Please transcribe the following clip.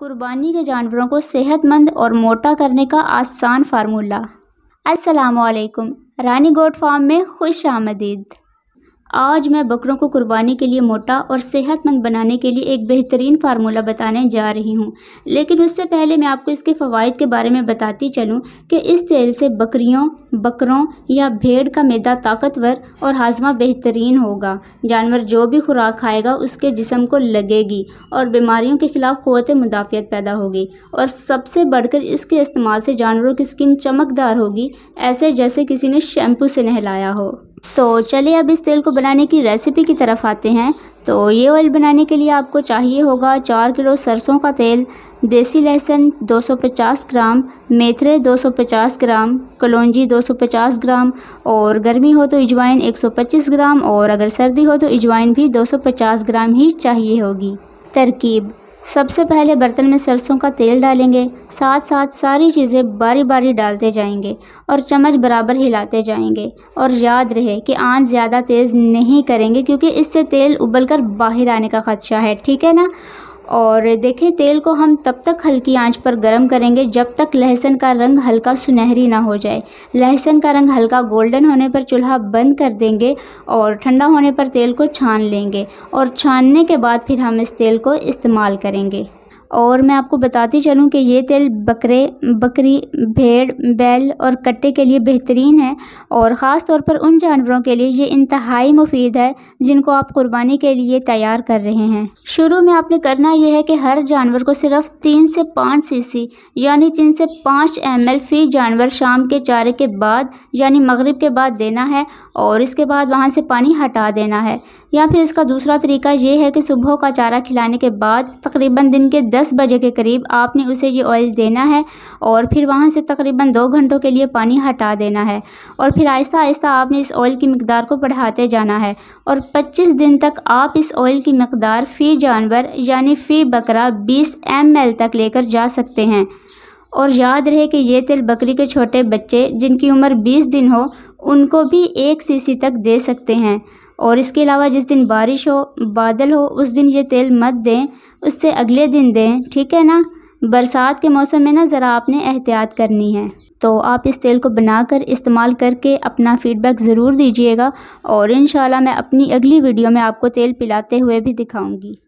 कुर्बानी के जानवरों को सेहतमंद और मोटा करने का आसान फार्मूला। अस्सलामुअलैकुम, रानी गोट फार्म में खुश आमदीद। आज मैं बकरों को कुर्बानी के लिए मोटा और सेहतमंद बनाने के लिए एक बेहतरीन फार्मूला बताने जा रही हूँ। लेकिन उससे पहले मैं आपको इसके फ़वाइद के बारे में बताती चलूँ कि इस तेल से बकरों या भेड़ का मैदा ताकतवर और हाजमा बेहतरीन होगा। जानवर जो भी खुराक खाएगा उसके जिस्म को लगेगी और बीमारियों के खिलाफ क़ुव्वत मुदाफ़ियत पैदा होगी। और सबसे बढ़कर इसके इस्तेमाल से जानवरों की स्किन चमकदार होगी, ऐसे जैसे किसी ने शैम्पू से नहलाया हो। तो चलिए अब इस तेल को बनाने की रेसिपी की तरफ आते हैं। तो ये ऑयल बनाने के लिए आपको चाहिए होगा 4 किलो सरसों का तेल, देसी लहसुन 250 ग्राम, मेथरे 250 ग्राम, कलौंजी 250 ग्राम और गर्मी हो तो अजवाइन 125 ग्राम और अगर सर्दी हो तो अजवाइन भी 250 ग्राम ही चाहिए होगी। तरकीब: सबसे पहले बर्तन में सरसों का तेल डालेंगे, साथ साथ सारी चीज़ें बारी बारी डालते जाएंगे और चम्मच बराबर हिलाते जाएंगे। और याद रहे कि आंच ज़्यादा तेज़ नहीं करेंगे क्योंकि इससे तेल उबलकर बाहर आने का ख़दशा है, ठीक है ना। और देखिए, तेल को हम तब तक हल्की आंच पर गर्म करेंगे जब तक लहसुन का रंग हल्का सुनहरी ना हो जाए। लहसुन का रंग हल्का गोल्डन होने पर चूल्हा बंद कर देंगे और ठंडा होने पर तेल को छान लेंगे और छानने के बाद फिर हम इस तेल को इस्तेमाल करेंगे। और मैं आपको बताती चलूँ कि ये तेल बकरी, भेड़, बैल और कट्टे के लिए बेहतरीन है और ख़ास तौर पर उन जानवरों के लिए ये इंतहाई मुफीद है जिनको आप कुर्बानी के लिए तैयार कर रहे हैं। शुरू में आपने करना यह है कि हर जानवर को सिर्फ 3 से 5 सीसी यानी 3 से 5 ml फ़ी जानवर शाम के चारे के बाद यानी मगरिब के बाद देना है और इसके बाद वहाँ से पानी हटा देना है। या फिर इसका दूसरा तरीका ये है कि सुबह का चारा खिलाने के बाद तकरीबन दिन के 10 बजे के करीब आपने उसे ये ऑयल देना है और फिर वहाँ से तकरीबन 2 घंटों के लिए पानी हटा देना है और फिर आहिस्ता आहिस्ता आपने इस ऑयल की मिकदार को बढ़ाते जाना है और 25 दिन तक आप इस ऑयल की मिकदार फ़ी जानवर यानी फ़ी बकरा 20 ml तक लेकर जा सकते हैं। और याद रहे कि ये तेल बकरी के छोटे बच्चे जिनकी उम्र 20 दिन हो उनको भी 1 सीसी तक दे सकते हैं। और इसके अलावा जिस दिन बारिश हो, बादल हो, उस दिन ये तेल मत दें, उससे अगले दिन दें, ठीक है ना। बरसात के मौसम में ना ज़रा आपने एहतियात करनी है। तो आप इस तेल को बनाकर इस्तेमाल करके अपना फ़ीडबैक ज़रूर दीजिएगा और इंशाल्लाह मैं अपनी अगली वीडियो में आपको तेल पिलाते हुए भी दिखाऊंगी।